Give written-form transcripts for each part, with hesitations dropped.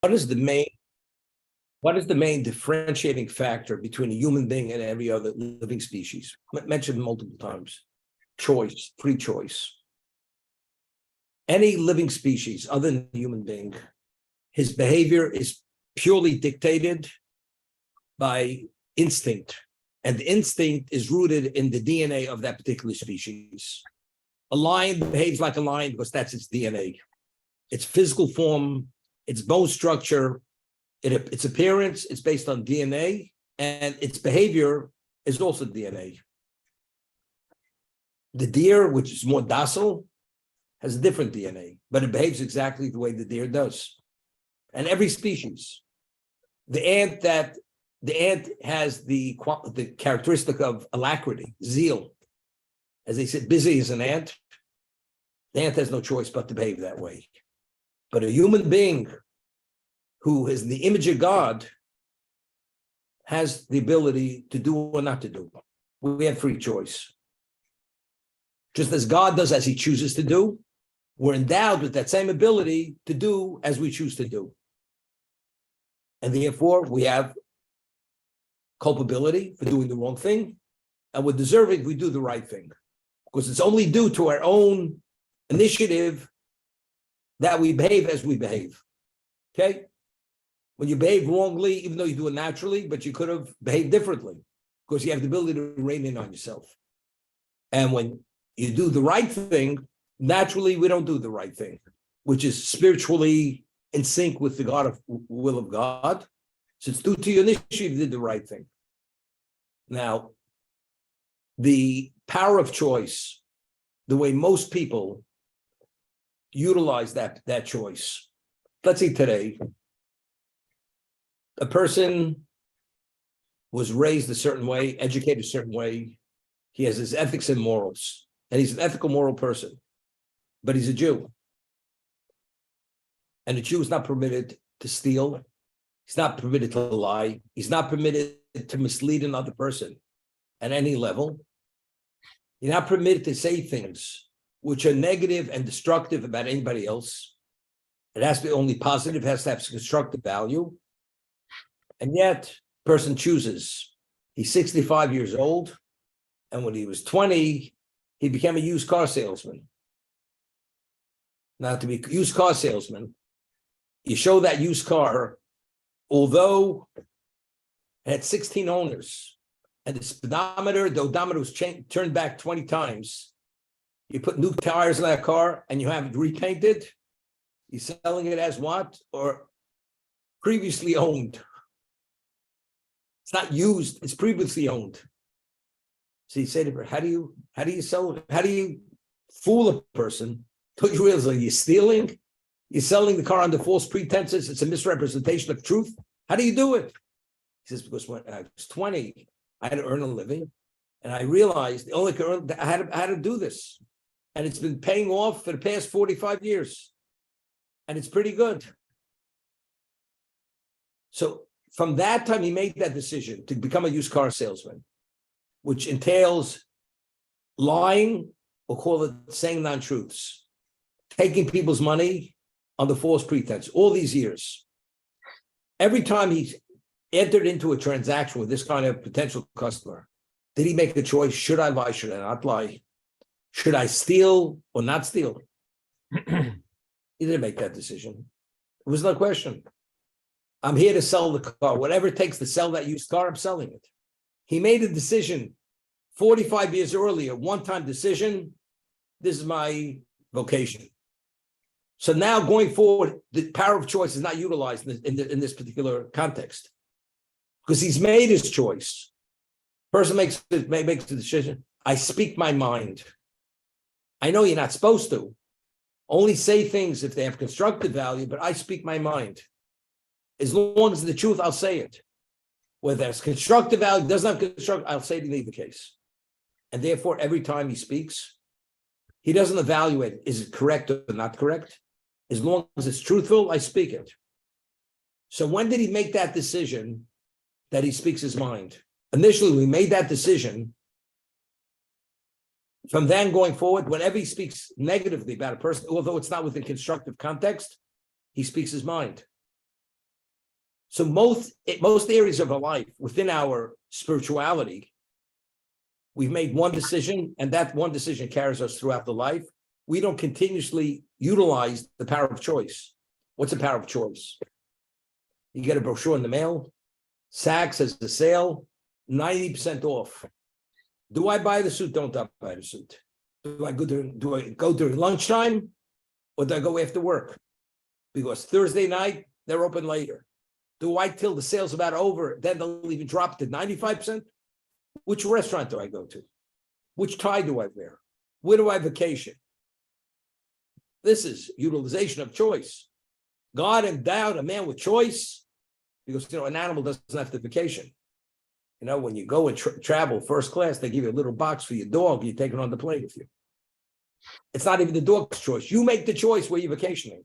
What is the main what is the main differentiating factor between a human being and every other living species? Mentioned multiple times. Choice, free choice. Any living species other than the human being, his behavior is purely dictated by instinct. And the instinct is rooted in the DNA of that particular species. A lion behaves like a lion because that's its DNA. Its physical form, its bone structure, its appearance is based on DNA, and its behavior is also DNA. The deer, which is more docile, has a different DNA, but it behaves exactly the way the deer does. And every species, the ant has the characteristic of alacrity, zeal. As they said, busy as an ant. The ant has no choice but to behave that way. But a human being who is in the image of God has the ability to do or not to do. We have free choice. Just as God does as he chooses to do, we're endowed with that same ability to do as we choose to do. And therefore, we have culpability for doing the wrong thing, and we're deserving if we do the right thing. Because it's only due to our own initiative that we behave as we behave. Okay? When you behave wrongly, even though you do it naturally, but you could have behaved differently because you have the ability to rein in on yourself. And when you do the right thing, naturally we don't do the right thing, which is spiritually in sync with the will of God. So it's due to your initiative, you did the right thing. Now, the power of choice, the way most people utilize that choice. Let's say today, a person was raised a certain way, educated a certain way. He has his ethics and morals, and he's an ethical, moral person, but he's a Jew. And a Jew is not permitted to steal. He's not permitted to lie. He's not permitted to mislead another person at any level. You're not permitted to say things which are negative and destructive about anybody else. It has to be only positive, it has to have constructive value. And yet, person chooses. He's 65 years old, and when he was 20, he became a used car salesman. Now, to be a used car salesman, you show that used car, although it had 16 owners, and the odometer was turned back 20 times. You put new tires in that car, and you have it repainted. You're selling it as what? Or previously owned. It's not used, it's previously owned. So you say to her, how do you sell it? How do you fool a person? Don't you realize you're stealing? You're selling the car under false pretenses. It's a misrepresentation of truth. How do you do it? He says, because when I was 20, I had to earn a living. And I realized the only I had to do this. And it's been paying off for the past 45 years. And it's pretty good. So from that time, he made that decision to become a used car salesman, which entails lying, we'll call it saying non-truths, taking people's money under false pretense, all these years. Every time he entered into a transaction with this kind of potential customer, did he make a choice? Should I lie? Should I not lie? Should I steal or not steal? He didn't make that decision. It was no question. I'm here to sell the car. Whatever it takes to sell that used car, I'm selling it. He made a decision 45 years earlier, one-time decision. This is my vocation. So now going forward, the power of choice is not utilized in this particular context because he's made his choice. Person makes the decision. I speak my mind. I know you're not supposed to. Only say things if they have constructive value, but I speak my mind. As long as the truth, I'll say it. Whether it's constructive value, doesn't have constructive, I'll say it in either case. And therefore, every time he speaks, he doesn't evaluate, is it correct or not correct? As long as it's truthful, I speak it. So when did he make that decision that he speaks his mind? Initially, we made that decision. From then going forward, whenever he speaks negatively about a person, although it's not within constructive context, he speaks his mind. So most areas of our life within our spirituality, we've made one decision, and that one decision carries us throughout the life. We don't continuously utilize the power of choice. What's the power of choice? You get a brochure in the mail. Saks has a sale, 90% off. Do I buy the suit? Don't I buy the suit? Do I go during lunchtime, or do I go after work? Because Thursday night, they're open later. Do I till the sale's about over, then they'll even drop to 95%? Which restaurant do I go to? Which tie do I wear? Where do I vacation? This is utilization of choice. God endowed a man with choice because, an animal doesn't have the vacation. When you go and travel first class, they give you a little box for your dog. You take it on the plane with you. It's not even the dog's choice. You make the choice where you're vacationing.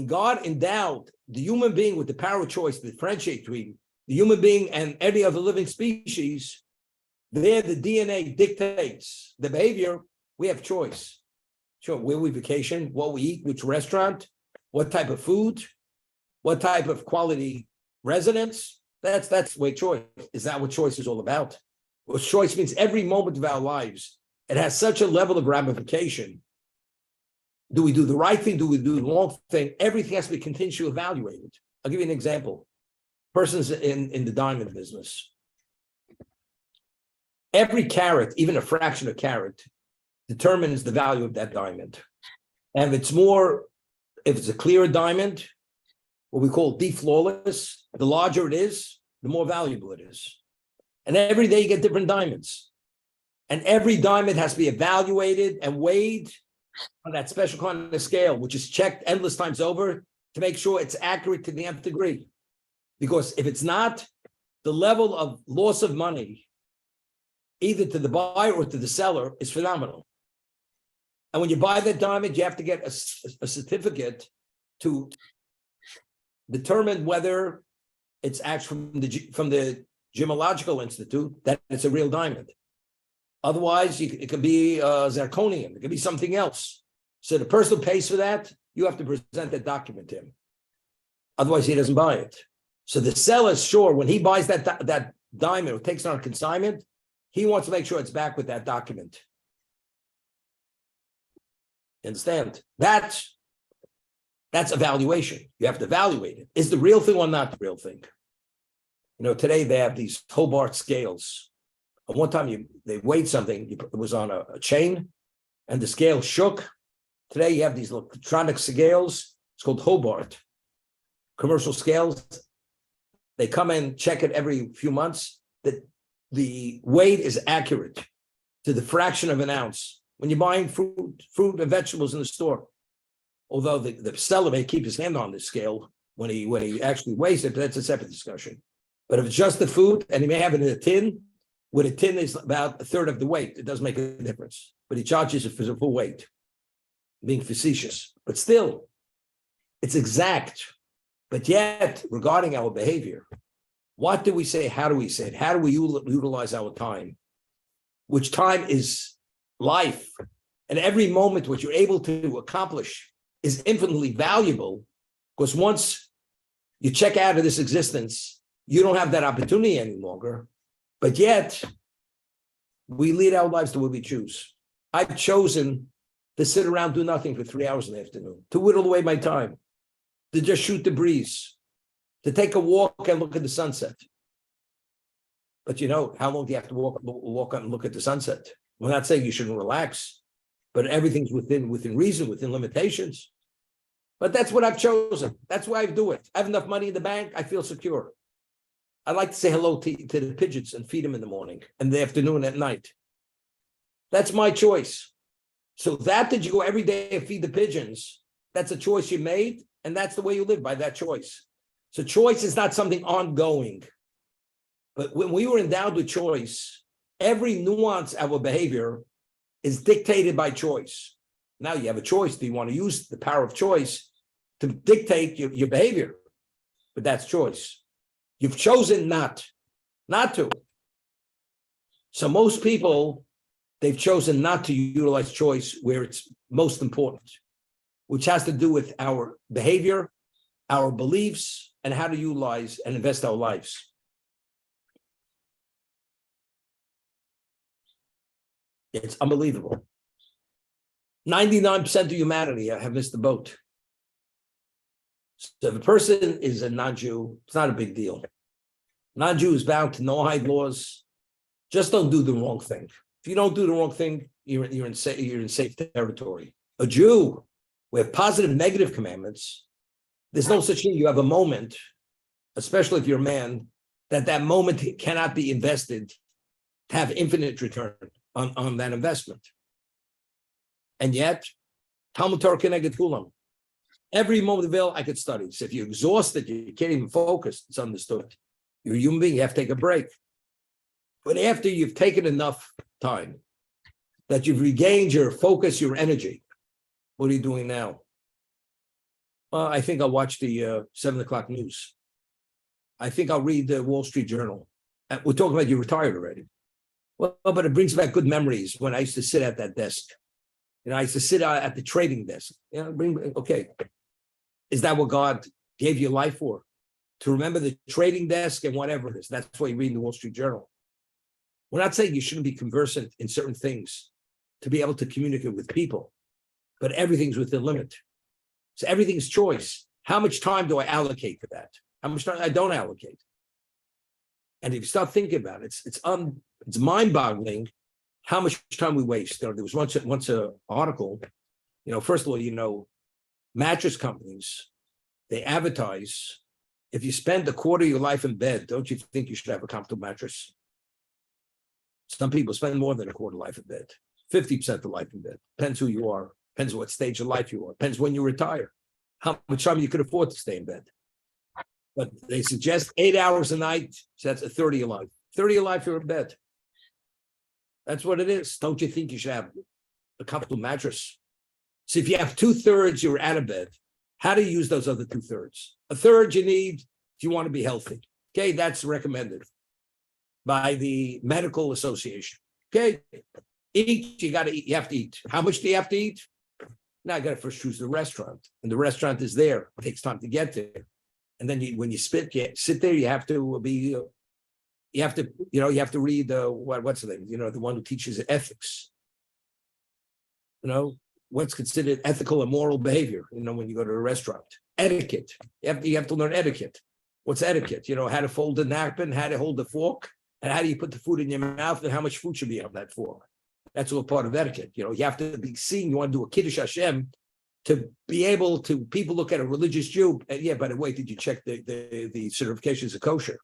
God endowed the human being with the power of choice to differentiate between the human being and any other living species. There, the DNA dictates the behavior. We have choice. Sure, where we vacation, what we eat, which restaurant, what type of food, what type of quality residence. That's where choice. Is that what choice is all about? Well, choice means every moment of our lives, it has such a level of ramification. Do we do the right thing? Do we do the wrong thing? Everything has to be continually evaluated. I'll give you an example. Persons in the diamond business. Every carat, even a fraction of a carat, determines the value of that diamond. And if it's a clear diamond, what we call deflawless, the larger it is, the more valuable it is. And every day you get different diamonds. And every diamond has to be evaluated and weighed on that special kind of scale, which is checked endless times over to make sure it's accurate to the nth degree. Because if it's not, the level of loss of money, either to the buyer or to the seller, is phenomenal. And when you buy that diamond, you have to get a certificate to determine whether it's actually from the Gemological Institute that it's a real diamond. Otherwise, it could be zirconium. It could be something else. So the person who pays for that, you have to present that document to him. Otherwise, he doesn't buy it. So the seller's sure when he buys that diamond or takes it on consignment, he wants to make sure it's back with that document. Understand? That's evaluation. You have to evaluate it. Is the real thing or not the real thing? Today they have these Hobart scales. And one time they weighed something, it was on a chain, and the scale shook. Today you have these electronic scales. It's called Hobart. Commercial scales. They come in, check it every few months. That the weight is accurate to the fraction of an ounce. When you're buying fruit and vegetables in the store, although the seller may keep his hand on the scale when he actually weighs it, but that's a separate discussion. But if it's just the food, and he may have it in a tin, where the tin is about a third of the weight, it doesn't make a difference. But he charges it for the full weight, being facetious. But still, it's exact. But yet, regarding our behavior, what do we say? How do we say it? How do we utilize our time? Which time is life. And every moment what you're able to accomplish is infinitely valuable, because once you check out of this existence, you don't have that opportunity any longer. But yet, we lead our lives the way we choose. I've chosen to sit around, do nothing for 3 hours in the afternoon, to whittle away my time, to just shoot the breeze, to take a walk and look at the sunset. But how long do you have to walk out and look at the sunset? We're not saying you shouldn't relax, but everything's within reason, within limitations. But that's what I've chosen. That's why I do it. I have enough money in the bank. I feel secure. I like to say hello to the pigeons and feed them in the morning and the afternoon at night. That's my choice. So that you go every day and feed the pigeons, that's a choice you made, and that's the way you live, by that choice. So choice is not something ongoing. But when we were endowed with choice, every nuance of our behavior is dictated by choice. Now you have a choice. Do you want to use the power of choice to dictate your behavior? But that's choice. You've chosen not to. So most people, they've chosen not to utilize choice where it's most important, which has to do with our behavior, our beliefs, and how to utilize and invest our lives. It's unbelievable. 99% of humanity have missed the boat. So if a person is a non-Jew, it's not a big deal. Non-Jew is bound to Noahide laws. Just don't do the wrong thing. If you don't do the wrong thing, you're in safe territory. A Jew, we have positive, negative commandments. There's no such thing. You have a moment, especially if you're a man, that moment cannot be invested to have infinite return on that investment. And yet, Talmud Torah Keneged Kulam. Every moment available, I could study. So if you're exhausted, you can't even focus. It's understood. You're a human being, you have to take a break. But after you've taken enough time, that you've regained your focus, your energy, what are you doing now? Well, I think I'll watch the 7 o'clock news. I think I'll read the Wall Street Journal. We're talking about you retired already. Well, but it brings back good memories when I used to sit at that desk. I used to sit at the trading desk. Okay. Is that what God gave you life for? To remember the trading desk and whatever it is. That's why you read the Wall Street Journal. We're not saying you shouldn't be conversant in certain things to be able to communicate with people, but everything's within limit. So everything's choice. How much time do I allocate to that? How much time I don't allocate? And if you start thinking about it, it's mind-boggling how much time we waste. There was once an article, first of all, mattress companies, they advertise, if you spend a quarter of your life in bed, don't you think you should have a comfortable mattress? Some people spend more than a quarter of life in bed, 50% of life in bed. Depends who you are, depends what stage of life you are, depends when you retire, how much time you could afford to stay in bed. But they suggest 8 hours a night, so that's a 30 of your life. 30 of your life, you're in bed. That's what it is. Don't you think you should have a comfortable mattress? So if you have 2/3, you're out of bed. How do you use those other 2/3? A third you need if you want to be healthy. Okay, that's recommended by the medical association. Okay, eat, you got to eat, you have to eat. How much do you have to eat? Now I got to first choose the restaurant, and the restaurant is there. It takes time to get there. And then when you sit there, you have to be, you have to read what's the name? The one who teaches ethics. What's considered ethical and moral behavior. When you go to a restaurant, etiquette. You have to learn etiquette. What's etiquette? How to fold a napkin, how to hold the fork, and how do you put the food in your mouth, and how much food should be on that fork. That's all part of etiquette. You have to be seen. You want to do a Kiddush Hashem. To be able to, people look at a religious Jew, and by the way, did you check the certifications of kosher?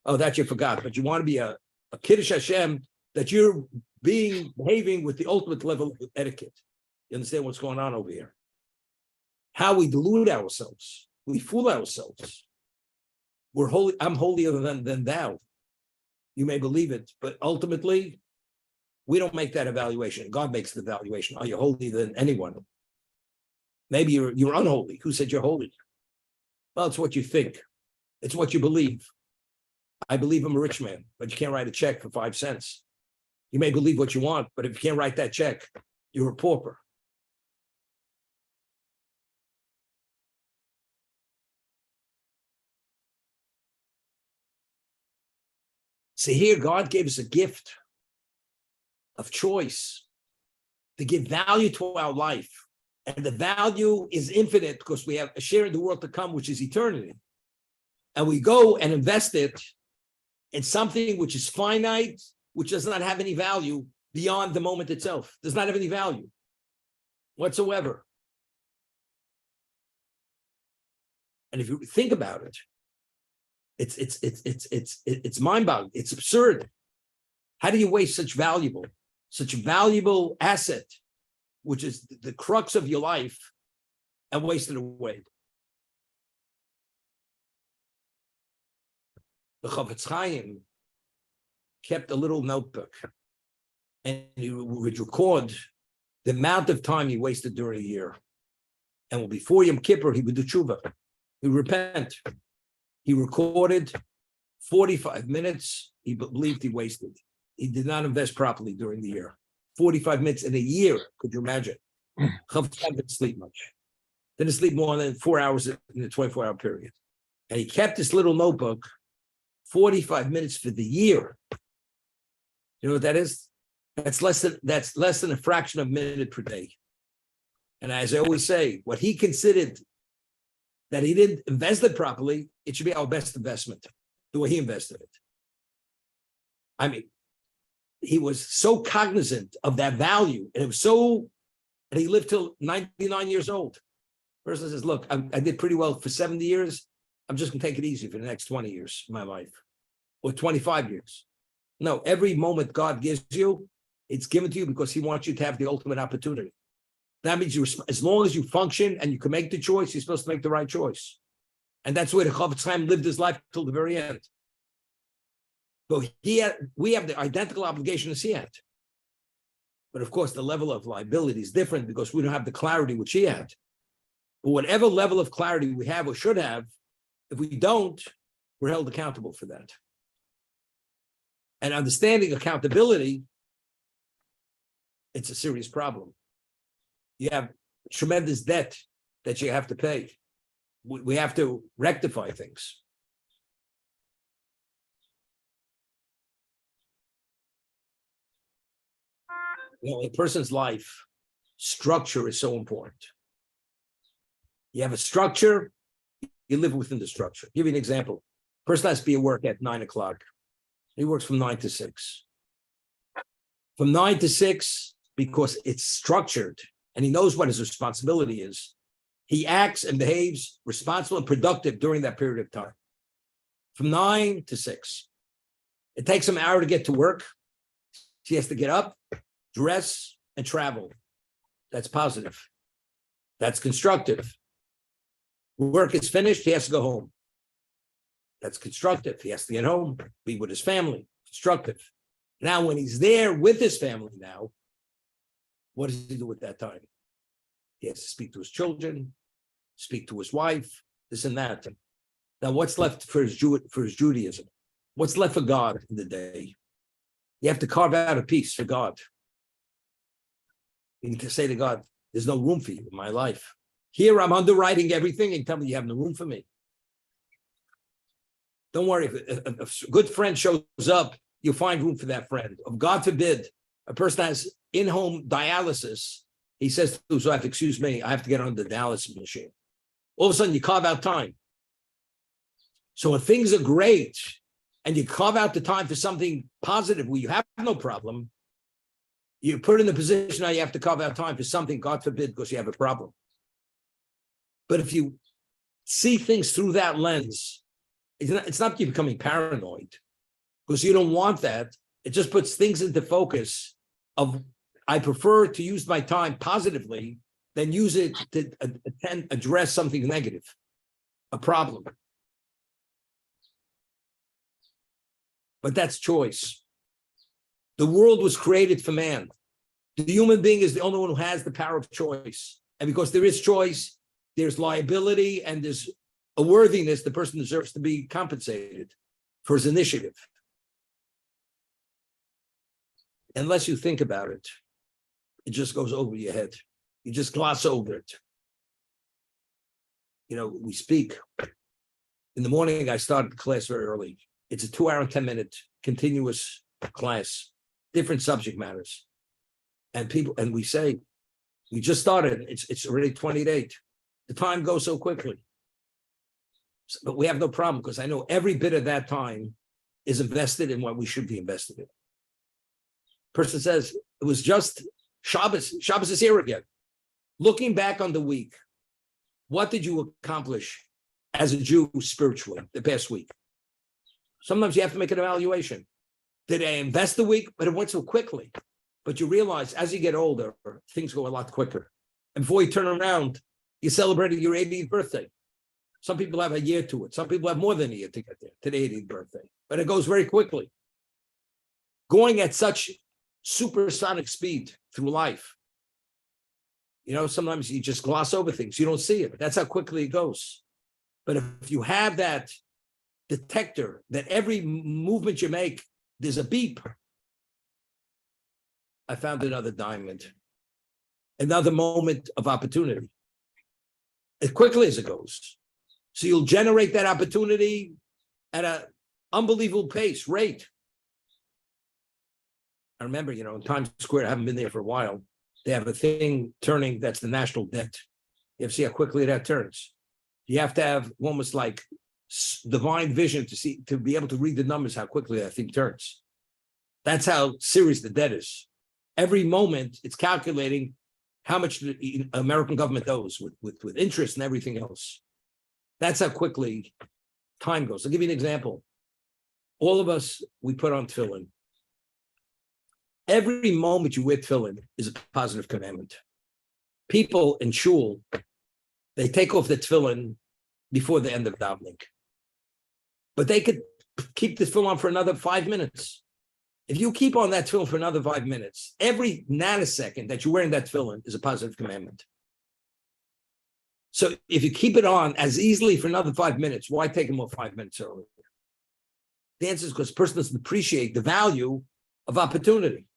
Oh, that you forgot. But you want to be a Kiddush Hashem, that you're behaving with the ultimate level of etiquette. You understand what's going on over here? How we delude ourselves. We fool ourselves. We're holy. I'm holier than thou. You may believe it, but ultimately, we don't make that evaluation. God makes the evaluation. Are you holier than anyone? Maybe you're unholy. Who said you're holy? Well, it's what you think. It's what you believe. I believe I'm a rich man, but you can't write a check for 5 cents. You may believe what you want, but if you can't write that check, you're a pauper. See, here, God gave us a gift of choice to give value to our life. And the value is infinite because we have a share in the world to come, which is eternity. And we go and invest it in something which is finite, which does not have any value beyond the moment itself. Does not have any value whatsoever. And if you think about it, it's mind-boggling. It's absurd. How do you waste such a valuable asset, which is the crux of your life, and waste it away? The Chavetz Chaim kept a little notebook, and he would record the amount of time he wasted during a year. And before Yom Kippur, he would do tshuva. He would repent. He recorded 45 minutes he believed he wasted. He did not invest properly during the year. 45 minutes in a year, could you imagine? Chavetz Chaim didn't sleep much. Didn't sleep more than 4 hours in the 24-hour period. And he kept this little notebook 45 minutes for the year. You know what that is? That's less than a fraction of a minute per day. And as I always say, what he considered that he didn't invest it properly, it should be our best investment, the way he invested it. I mean, he was so cognizant of that value, and it was so, and he lived till 99 years old. Person says, look, I did pretty well for 70 years. I'm just gonna take it easy for the next 20 years of my life, or 25 years. No, every moment God gives you, it's given to you because he wants you to have the ultimate opportunity. That means as long as you function and you can make the choice, you're supposed to make the right choice. And that's where the Chofetz Chaim lived his life till the very end. But we have the identical obligation as he had. But of course, the level of liability is different because we don't have the clarity which he had. But whatever level of clarity we have or should have, if we don't, we're held accountable for that. And understanding accountability, it's a serious problem. You have tremendous debt that you have to pay. We have to rectify things. You know, in a person's life, structure is so important. You have a structure, you live within the structure. I'll give you an example. Person has to be at work at 9 o'clock. He works from 9 to 6. From 9 to 6, because it's structured and he knows what his responsibility is, he acts and behaves responsible and productive during that period of time. From 9 to 6. It takes him an hour to get to work. He has to get up, dress, and travel. That's positive. That's constructive. Work is finished, he has to go home. That's constructive. He has to get home, be with his family. Constructive. Now, when he's there with his family now, what does he do with that time? He has to speak to his children, speak to his wife, this and that. Now, what's left for his Judaism? What's left for God in the day? You have to carve out a piece for God. You need to say to God, there's no room for you in my life. Here, I'm underwriting everything and tell me you have no room for me. Don't worry, if a good friend shows up, you'll find room for that friend. If God forbid, a person has in-home dialysis, he says to his wife, excuse me, I have to get on the dialysis machine. All of a sudden, you carve out time. So when things are great, and you carve out the time for something positive where you have no problem, you put in the position now you have to carve out time for something, God forbid, because you have a problem. But if you see things through that lens, it's not you becoming paranoid, because you don't want that. It just puts things into focus of, I prefer to use my time positively than use it to address something negative, a problem. But that's choice. The world was created for man. The human being is the only one who has the power of choice. And because there is choice, there's liability and there's a worthiness. The person deserves to be compensated for his initiative. Unless you think about it, it just goes over your head. You just gloss over it. You know, we speak. In the morning, I started the class very early. It's a 2 hour and 10-minute continuous class, different subject matters. And we say, we just started, it's already 28. The time goes so quickly. But we have no problem because I know every bit of that time is invested in what we should be invested in. Person says, it was just Shabbos. Shabbos is here again. Looking back on the week, what did you accomplish as a Jew spiritually the past week? Sometimes you have to make an evaluation. Did I invest the week? But it went so quickly. But you realize as you get older, things go a lot quicker. And before you turn around, you celebrated your 80th birthday. Some people have a year to it. Some people have more than a year to get there, to the 80th birthday. But it goes very quickly. Going at such supersonic speed through life. You know, sometimes you just gloss over things. You don't see it. That's how quickly it goes. But if you have that detector, that every movement you make, there's a beep. I found another diamond, another moment of opportunity. As quickly as it goes. So you'll generate that opportunity at an unbelievable rate. I remember, in Times Square, I haven't been there for a while. They have a thing turning, that's the national debt. You have to see how quickly that turns. You have to have almost like divine vision to be able to read the numbers, how quickly that thing turns. That's how serious the debt is. Every moment, it's calculating how much the American government owes with interest and everything else. That's how quickly time goes. I'll give you an example. All of us, we put on tefillin. Every moment you wear tefillin is a positive commandment. People in shul, they take off the tefillin before the end of davening. But they could keep the tefillin on for another 5 minutes. If you keep on that tefillin for another 5 minutes, every nanosecond that you're wearing that tefillin is a positive commandment. So if you keep it on as easily for another 5 minutes, why take them off 5 minutes earlier? The answer is because the person doesn't appreciate the value of opportunity.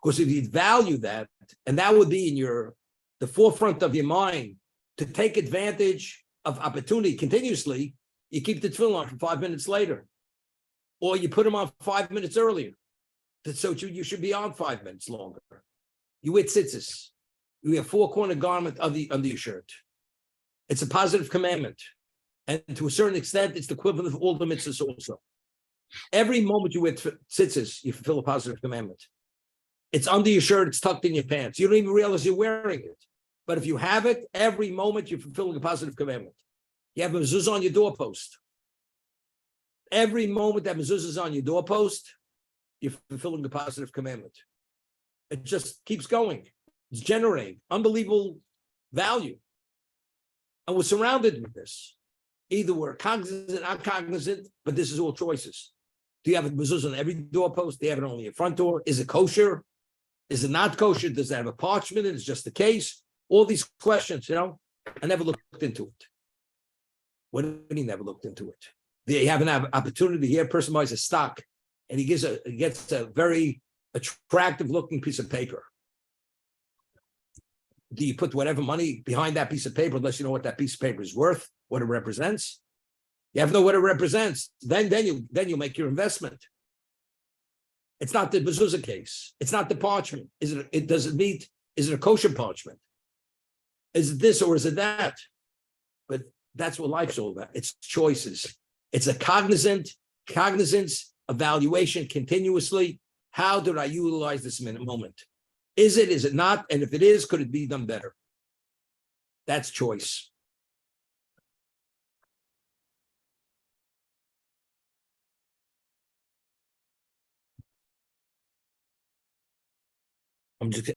Because if you value that, and that would be in the forefront of your mind, to take advantage of opportunity continuously, you keep the tefillin on for 5 minutes later. Or you put them on 5 minutes earlier. So you should be on 5 minutes longer. You wear tzitzis. You wear 4-corner garment under your shirt. It's a positive commandment. And to a certain extent, it's the equivalent of all the mitzvahs also. Every moment you wear tzitzis, you fulfill a positive commandment. It's under your shirt, it's tucked in your pants. You don't even realize you're wearing it. But if you have it, every moment you're fulfilling a positive commandment. You have a mezuzah on your doorpost. Every moment that mezuzah is on your doorpost, you're fulfilling the positive commandment. It just keeps going. It's generating unbelievable value. And we're surrounded with this. Either we're cognizant, not cognizant, but this is all choices. Do you have a mezuzah on every doorpost? Do you have it only your front door? Is it kosher? Is it not kosher? Does it have a parchment? It's just the case. All these questions, I never looked into it. What do you mean never looked into it? They have an opportunity here. A person buys a stock and he gets a very attractive looking piece of paper. Do you put whatever money behind that piece of paper unless you know what that piece of paper is worth, what it represents? You have to know what it represents. Then you make your investment. It's not the mezuzah case. It's not the parchment. Is it a kosher parchment? Is it this or is it that? But that's what life's all about. It's choices. It's a cognizance, evaluation continuously. How did I utilize this moment? Is it not? And if it is, could it be done better? That's choice. I'm just